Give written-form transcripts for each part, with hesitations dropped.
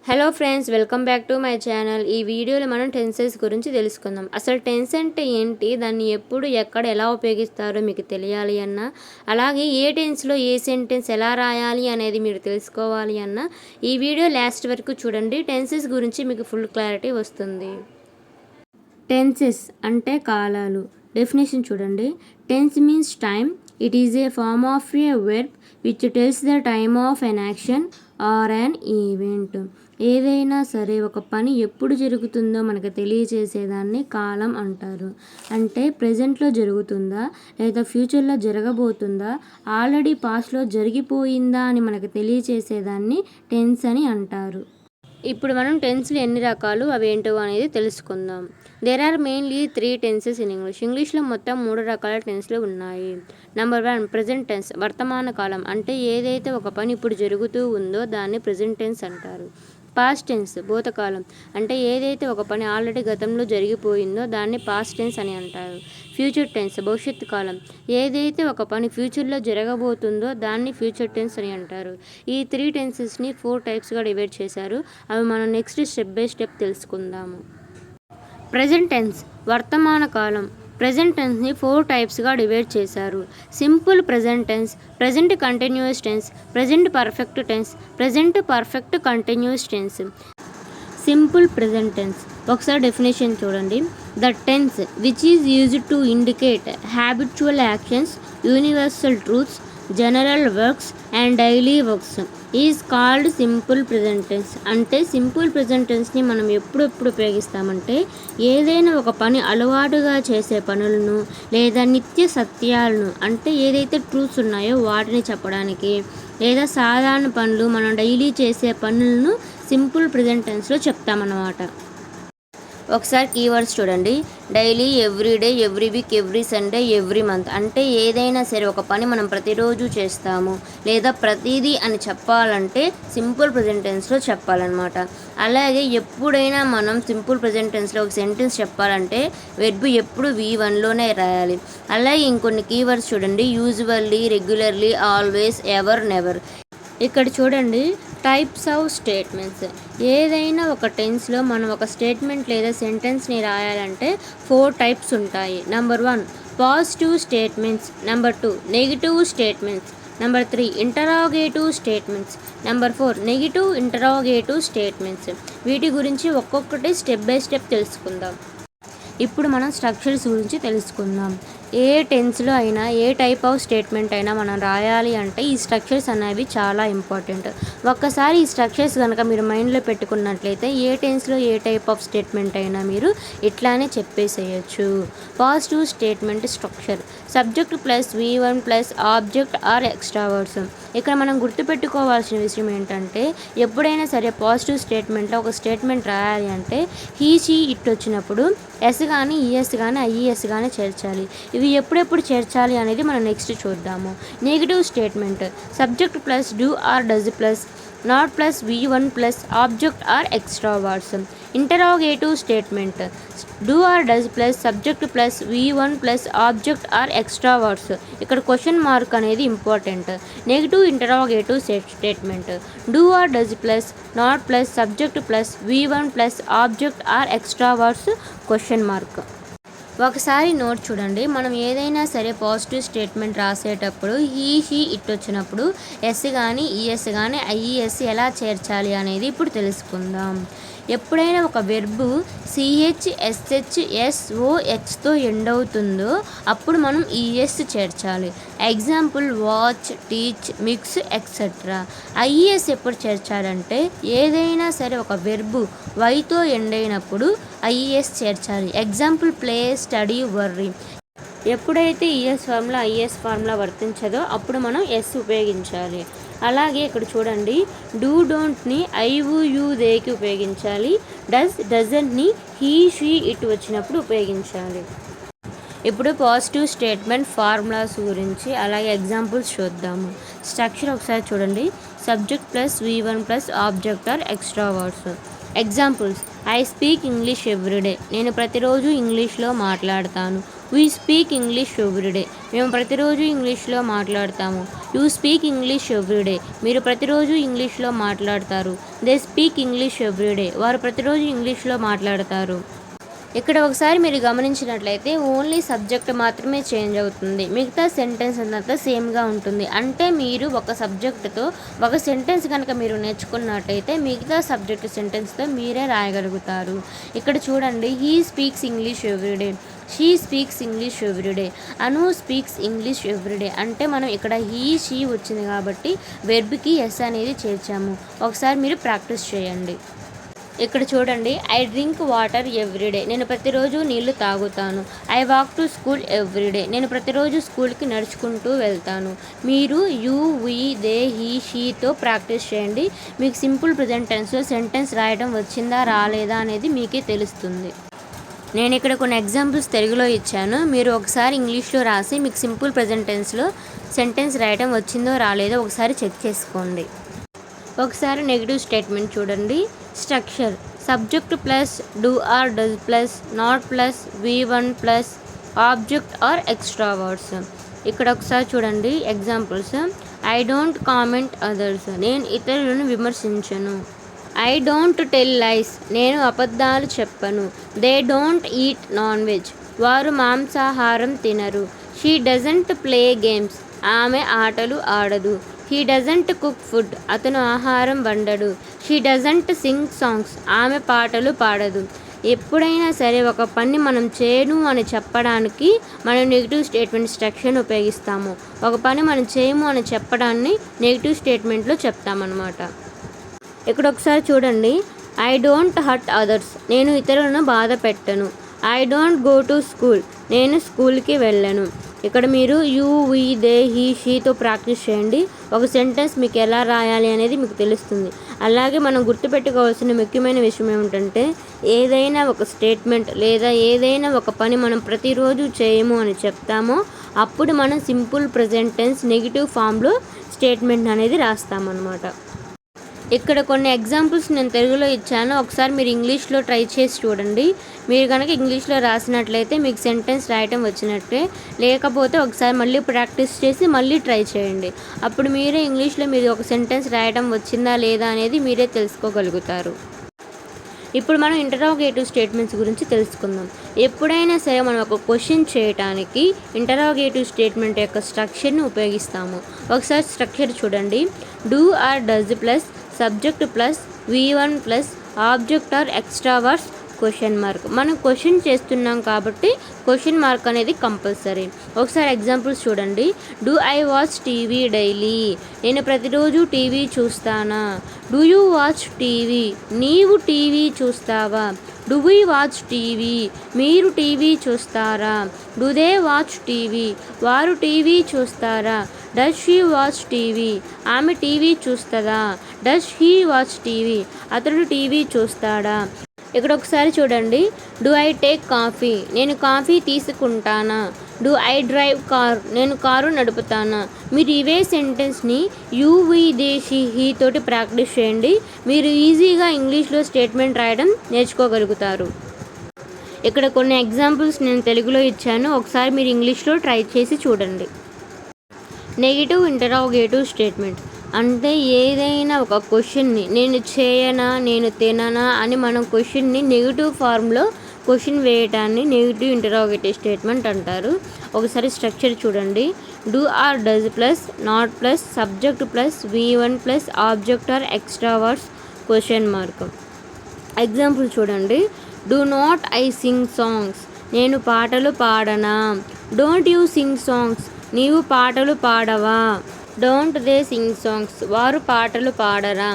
Hello friends, welcome back to my channel. ఈ వీడియోలో మనం టెన్సెస్ గురించి తెలుసుకుందాం. అసలు టెన్స్ అంటే ఏంటి, దాన్ని ఎప్పుడు ఎక్కడ ఎలా ఉపయోగిస్తారో మీకు తెలియాలి అన్నా, అలాగే ఏ టెన్స్లో ఏ సెంటెన్స్ ఎలా రాయాలి అనేది మీరు తెలుసుకోవాలి అన్నా ఈ వీడియో లాస్ట్ వరకు చూడండి. టెన్సెస్ గురించి మీకు ఫుల్ క్లారిటీ వస్తుంది. టెన్సెస్ అంటే కాలాలు. డెఫినేషన్ చూడండి. Tense means time. It is a form of a verb which tells the time of an action or an event. ఏదైనా సరే ఒక పని ఎప్పుడు జరుగుతుందో మనకు తెలియజేసేదాన్ని కాలం అంటారు. అంటే ప్రజెంట్లో జరుగుతుందా లేదా ఫ్యూచర్లో జరగబోతుందా, ఆల్రెడీ పాస్ట్లో జరిగిపోయిందా అని మనకు తెలియజేసేదాన్ని టెన్స్ అని అంటారు. ఇప్పుడు మనం టెన్స్లు ఎన్ని రకాలు, అవేంటో అనేది తెలుసుకుందాం. There are mainly 3 tenses in English. ఇంగ్లీష్లో మొత్తం 3 రకాల టెన్స్లు ఉన్నాయి. నెంబర్ 1 ప్రజెంట్ టెన్స్, వర్తమాన కాలం. అంటే ఏదైతే ఒక పని ఇప్పుడు జరుగుతూ ఉందో దాన్ని ప్రజెంట్ టెన్స్ అంటారు. పాస్ట్ టెన్స్, భూతకాలం. అంటే ఏదైతే ఒక పని ఆల్రెడీ గతంలో జరిగిపోయిందో దాన్ని పాస్ట్ టెన్స్ అని అంటారు. ఫ్యూచర్ టెన్స్, భవిష్యత్తు కాలం. ఏదైతే ఒక పని ఫ్యూచర్లో జరగబోతుందో దాన్ని ఫ్యూచర్ టెన్స్ అని అంటారు. ఈ 3 టెన్సెస్ని 4 టైప్స్గా డివైడ్ చేశారు. అవి మనం నెక్స్ట్ స్టెప్ బై స్టెప్ తెలుసుకుందాము. ప్రజెంట్ టెన్స్, వర్తమాన కాలం. ప్రజెంట్ టెన్స్ని 4 టైప్స్గా డివైడ్ చేశారు. Simple present tense, present continuous tense, present perfect tense, present perfect continuous tense. Simple present tense ఒకసారి డెఫినేషన్ చూడండి. The tense which is used to indicate habitual actions, universal truths, general works and daily works is called simple present tense. అంటే simple present టెన్స్ని మనం ఎప్పుడెప్పుడు ఉపయోగిస్తామంటే ఏదైనా ఒక పని అలవాటుగా చేసే పనులను లేదా నిత్య సత్యాలను, అంటే ఏదైతే ట్రూత్స్ ఉన్నాయో వాటిని చెప్పడానికి, లేదా సాధారణ పనులు మనం డైలీ చేసే పనులను సింపుల్ ప్రజెంట్ టెన్స్లో చెప్తామన్నమాట. ఒకసారి కీవర్డ్స్ చూడండి. Daily, everyday, every week, every Sunday, every month. అంటే ఏదైనా సరే ఒక పని మనం ప్రతిరోజు చేస్తాము లేదా ప్రతిదీ అని చెప్పాలంటే సింపుల్ ప్రజెంట్ టెన్స్లో చెప్పాలన్నమాట. అలాగే ఎప్పుడైనా మనం సింపుల్ ప్రజెంట్ టెన్స్లో ఒక సెంటెన్స్ చెప్పాలంటే వెర్బ్ ఎప్పుడు V1లోనే రాయాలి. అలాగే ఇంకొన్ని కీవర్డ్స్ చూడండి. Usually, regularly, always, ever, never. ఇక్కడ చూడండి టైప్స్ ఆఫ్ స్టేట్మెంట్స్. ఏదైనా ఒక టెన్స్లో మనం ఒక స్టేట్మెంట్ లేదా సెంటెన్స్ని రాయాలంటే 4 టైప్స్ ఉంటాయి. Number 1 positive statements, number 2 negative statements, number 3 interrogative statements, number 4 negative interrogative statements. వీటి గురించి ఒక్కొక్కటి స్టెప్ బై స్టెప్ తెలుసుకుందాం. ఇప్పుడు మనం స్ట్రక్చర్స్ గురించి తెలుసుకుందాం. ఏ టెన్స్లో అయినా ఏ టైప్ ఆఫ్ స్టేట్మెంట్ అయినా మనం రాయాలి అంటే ఈ స్ట్రక్చర్స్ అనేవి చాలా ఇంపార్టెంట్. ఒక్కసారి ఈ స్ట్రక్చర్స్ కనుక మీరు మైండ్లో పెట్టుకున్నట్లయితే ఏ టెన్స్లో ఏ టైప్ ఆఫ్ స్టేట్మెంట్ అయినా మీరు ఇట్లానే చెప్పేసేయచ్చు. Positive statement structure. Subject plus V1 plus object or extra words. ఇక్కడ మనం గుర్తుపెట్టుకోవాల్సిన విషయం ఏంటంటే ఎప్పుడైనా సరే పాజిటివ్ స్టేట్మెంట్లో ఒక స్టేట్మెంట్ రాయాలి అంటే హీ, షీ, ఇట్ వచ్చినప్పుడు ఎస్ కానీ, ఈఎస్ కానీ, ఐఈఎస్ కానీ చేర్చాలి. ఇవి ఎప్పుడెప్పుడు చేర్చాలి అనేది మనం నెక్స్ట్ చూద్దాము. Negative statement. Subject plus do are does plus not plus V1 plus object or extra words. Interrogative statement. Do or does plus subject plus V1 plus object or extra words. ఇక్కడ question mark అనేది important. Negative interrogative statement. Do or does plus not plus subject plus V1 plus object or extra words question mark. ఒకసారి note చూడండి. మనం ఏదైనా సరే positive statement రాసేటప్పుడు he, she, it వచ్చినప్పుడు yes కానీ, ఈఎస్ కానీ, ఐఈఎస్ ఎలా చేర్చాలి అనేది ఇప్పుడు తెలుసుకుందాం. ఎప్పుడైనా ఒక వెర్బు CH, SH, SOHతో ఎండ్ అవుతుందో అప్పుడు మనం ఈఎస్ చేర్చాలి. Example watch, teach, mix, etcetera. IES ఎప్పుడు చేర్చాలంటే ఏదైనా సరే ఒక వెర్బు వైతో ఎండ్ అయినప్పుడు ఐఈఎస్ చేర్చాలి. Example play, study, worry. ఎప్పుడైతే ఈఎస్ ఫార్ములా ఐఎస్ ఫార్ములా వర్తించదో అప్పుడు మనం ఎస్ ఉపయోగించాలి. అలాగే ఇక్కడ చూడండి. డూ, డోంట్ని ఐవు, యూ, దేకి ఉపయోగించాలి. డస్, డజంట్ని హీ, షీ, ఇట్ వచ్చినప్పుడు ఉపయోగించాలి. ఇప్పుడు పాజిటివ్ స్టేట్మెంట్ ఫార్ములాస్ గురించి అలాగే ఎగ్జాంపుల్స్ చూద్దాము. స్ట్రక్చర్ ఒకసారి చూడండి. Subject plus V1 plus object or extra words. Examples. I speak English everyday. నేను ప్రతిరోజు ఇంగ్లీష్లో మాట్లాడతాను. We speak English everyday. మేము ప్రతిరోజు ఇంగ్లీష్లో మాట్లాడతాము. You speak English everyday. మీరు ప్రతిరోజు ఇంగ్లీష్లో మాట్లాడతారు. They speak English everyday. వారు ప్రతిరోజు ఇంగ్లీష్లో మాట్లాడతారు. ఇక్కడ ఒకసారి మీరు గమనించినట్లయితే ఓన్లీ సబ్జెక్ట్ మాత్రమే చేంజ్ అవుతుంది, మిగతా సెంటెన్స్ అంతా సేమ్గా ఉంటుంది. అంటే మీరు ఒక సబ్జెక్టుతో ఒక సెంటెన్స్ కనుక మీరు నేర్చుకున్నట్లయితే మిగతా సబ్జెక్టు సెంటెన్స్తో మీరే రాయగలుగుతారు. ఇక్కడ చూడండి, he speaks English everyday, she speaks English everyday, Anu speaks English everyday. అంటే మనం ఇక్కడ హీ షీ వచ్చింది కాబట్టి వెర్బ్కి ఎస్ అనేది చేర్చాము. ఒకసారి మీరు ప్రాక్టీస్ చేయండి. ఇక్కడ చూడండి, ఐ డ్రింక్ వాటర్ ఎవ్రీడే. నేను ప్రతిరోజు నీళ్లు తాగుతాను. I walk to school everyday. నేను ప్రతిరోజు స్కూల్కి నడుచుకుంటూ వెళ్తాను. మీరు యూ, వీ, దే, హీ, షీతో ప్రాక్టీస్ చేయండి. మీకు సింపుల్ ప్రెజెంట్ టెన్స్లో సెంటెన్స్ రాయడం వచ్చిందా రాలేదా అనేది మీకే తెలుస్తుంది. నేను ఇక్కడ కొన్ని ఎగ్జాంపుల్స్ తెలుగులో ఇచ్చాను. మీరు ఒకసారి ఇంగ్లీష్లో రాసి మీకు సింపుల్ ప్రెజెంట్ టెన్స్లో సెంటెన్స్ రాయడం వచ్చిందో రాలేదో ఒకసారి చెక్ చేసుకోండి. ఒకసారి నెగిటివ్ స్టేట్మెంట్ చూడండి. Structure subject plus do or does plus not plus V1 plus object or extra words. ఇక్కడ ఒకసారి చూడండి examples. I don't comment others. నేను ఇతరులను విమర్శించను. I don't tell lies. నేను అబద్ధాలు చెప్పను. They don't eat non veg. వారు మాంసాహారం తినరు. She doesn't play games. ఆమె ఆటలు ఆడదు. He doesn't cook food. అతను ఆహారం వండడు. She doesn't sing songs. ఆమె పాటలు పాడదు. ఎప్పుడైనా సరే ఒక పని మనం చేయను అని చెప్పడానికి మనం నెగిటివ్ స్టేట్మెంట్ స్ట్రక్చర్ని ఉపయోగిస్తాము. ఒక పని మనం చేయము అని చెప్పడాన్ని నెగిటివ్ స్టేట్మెంట్లో చెప్తామన్నమాట. ఇక్కడ ఒకసారి చూడండి, ఐ డోంట్ హర్ట్ అదర్స్. నేను ఇతరులను బాధ పెట్టను. I don't go to school. నేను స్కూల్కి వెళ్ళను. ఇక్కడ మీరు యూ, వీ, దే, హీ, షీతో ప్రాక్టీస్ చేయండి. ఒక సెంటెన్స్ మీకు ఎలా రాయాలి అనేది మీకు తెలుస్తుంది. అలాగే మనం గుర్తుపెట్టుకోవాల్సిన ముఖ్యమైన విషయం ఏమిటంటే, ఏదైనా ఒక స్టేట్మెంట్ లేదా ఏదైనా ఒక పని మనం ప్రతిరోజు చేయము అని చెప్తామో అప్పుడు మనం సింపుల్ ప్రెజెంట్ టెన్స్ నెగిటివ్ ఫామ్లో స్టేట్మెంట్ అనేది రాస్తామన్నమాట. ఇక్కడ కొన్ని ఎగ్జాంపుల్స్ నేను తెలుగులో ఇచ్చాను. ఒకసారి మీరు ఇంగ్లీష్లో ట్రై చేసి చూడండి. మీరు కనుక ఇంగ్లీష్లో రాసినట్లయితే మీకు సెంటెన్స్ రాయటం వచ్చినట్టే. లేకపోతే ఒకసారి మళ్ళీ ప్రాక్టీస్ చేసి మళ్ళీ ట్రై చేయండి. అప్పుడు మీరే ఇంగ్లీష్లో మీరు ఒక సెంటెన్స్ రాయడం వచ్చిందా లేదా అనేది మీరే తెలుసుకోగలుగుతారు. ఇప్పుడు మనం ఇంటరాగేటివ్ స్టేట్మెంట్స్ గురించి తెలుసుకుందాం. ఎప్పుడైనా సరే మనం ఒక క్వశ్చన్ చేయడానికి ఇంటరాగేటివ్ స్టేట్మెంట్ యొక్క స్ట్రక్చర్ని ఉపయోగిస్తాము. ఒకసారి స్ట్రక్చర్ చూడండి. Do or does plus subject plus V1 plus object or extra words question mark. మనం క్వశ్చన్ చేస్తున్నాం కాబట్టి క్వశ్చన్ మార్క్ అనేది కంపల్సరీ. ఒకసారి ఎగ్జాంపుల్స్ చూడండి. Do I watch TV daily. నేను ప్రతిరోజు టీవీ చూస్తానా. Do you watch TV. నీవు టీవీ చూస్తావా. Do we watch TV. మీరు టీవీ చూస్తారా. Do they watch TV. వారు టీవీ చూస్తారా. Does she watch TV. ఆమె టీవీ చూస్తుందా. Does he watch TV. అతడు టీవీ చూస్తాడా. ఇక్కడ ఒకసారి చూడండి. Do I take coffee. నేను కాఫీ తీసుకుంటానా. Do I drive car. నేను కారు నడుపుతానా. మీరు ఇవే సెంటెన్స్ని you, we, they, she, he తోటి ప్రాక్టీస్ చేయండి. మీరు ఈజీగా ఇంగ్లీష్లో స్టేట్మెంట్ రాయడం నేర్చుకోగలుగుతారు. ఇక్కడ కొన్ని ఎగ్జాంపుల్స్ నేను తెలుగులో ఇచ్చాను. ఒకసారి మీరు ఇంగ్లీష్లో ట్రై చేసి చూడండి. నెగిటివ్ ఇంటరాగేటివ్ స్టేట్మెంట్ అంటే ఏదైనా ఒక క్వశ్చన్ని నేను చేయనా నేను తిననా అని మనం క్వశ్చన్ని నెగిటివ్ ఫార్మ్లో క్వశ్చన్ వేయటాన్ని నెగిటివ్ ఇంటరాగేటివ్ స్టేట్మెంట్ అంటారు. ఒకసారి స్ట్రక్చర్ చూడండి. Do or does plus not plus subject plus V1 plus object or extra words question mark. Example చూడండి. Do not I sing songs. నేను పాటలు పాడనా. Don't you sing songs. నీవు పాటలు పాడవా. Don't they sing songs. వారు పాటలు పాడరా.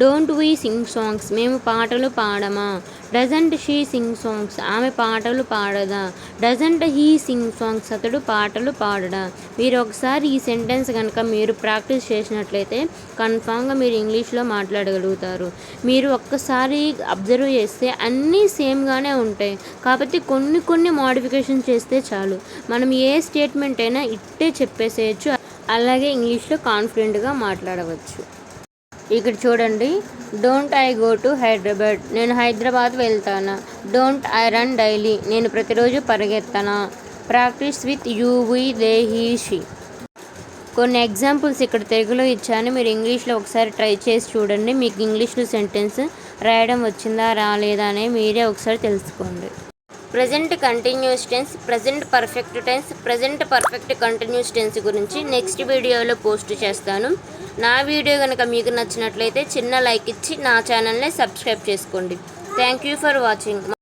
Don't we sing songs. మేము పాటలు పాడమా. Doesn't she sing songs. ఆమె పాటలు పాడదా. Doesn't he sing songs. అతడు పాటలు పాడడా. మీరు ఒకసారి ఈ సెంటెన్స్ కనుక మీరు ప్రాక్టీస్ చేసినట్లయితే కన్ఫామ్గా మీరు ఇంగ్లీష్లో మాట్లాడగలుగుతారు. మీరు ఒక్కసారి అబ్జర్వ్ చేస్తే అన్నీ సేమ్గానే ఉంటాయి, కాబట్టి కొన్ని మోడిఫికేషన్ చేస్తే చాలు. మనం ఏ స్టేట్మెంట్ అయినా ఇట్టే చెప్పేసేయచ్చు. అలాగే ఇంగ్లీష్లో కాన్ఫిడెంట్గా మాట్లాడవచ్చు. ఇక్కడ చూడండి. Don't I go to Hyderabad. నేను హైదరాబాద్ వెళ్తానా. Don't I run daily. నేను ప్రతిరోజు పరిగెత్తనా. Practice with you we they he she. కొన్ని ఎగ్జాంపుల్స్ ఇక్కడ తెలుగులో ఇచ్చాను, మీరు ఇంగ్లీష్లో ఒకసారి ట్రై చేసి చూడండి. మీకు ఇంగ్లీష్లో సెంటెన్స్ రాయడం వచ్చిందా రాలేదా అని మీరే ఒకసారి తెలుసుకోండి. Present continuous tense, present perfect tense, present perfect continuous tense గురించి నెక్స్ట్ వీడియోలో పోస్ట్ చేస్తాను. నా వీడియో కనుక మీకు నచ్చినట్లయితే చిన్న లైక్ ఇచ్చి నా ఛానల్ని సబ్స్క్రైబ్ చేసుకోండి. Thank you for watching.